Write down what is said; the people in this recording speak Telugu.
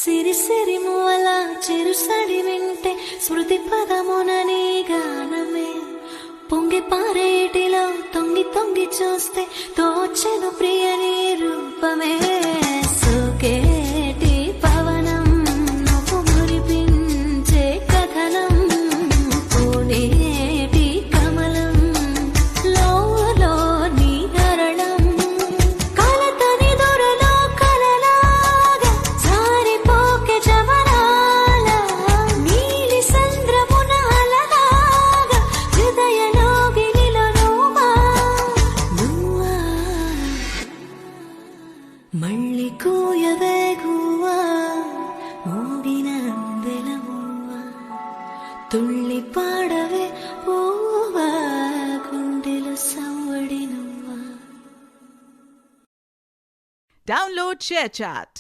సిరి సిరి మూవల చిరుసడి వింటే స్మృతి పదమునని గానమే పొంగి పారేటిలో తొంగి తొంగి చూస్తే తోచెను ప్రియని రూపమే సుకేటి పవనం నువ్వు మురిపించే కథనం పూనేటి కమలం లోలో నీ హరణం కలతని దొరలో కలలాగా జారిపోకే జవనాల నీలి సంద్రమున అలలాగా హృదయలోగిలిలో నువ్వా మళ్ళీ కూయవే గువ్వా మూగిన అందెల మువ్వా తుళ్ళి పాడవే ఓవా గుండెలో సవ్వడి నువ్వా. Download ShareChat.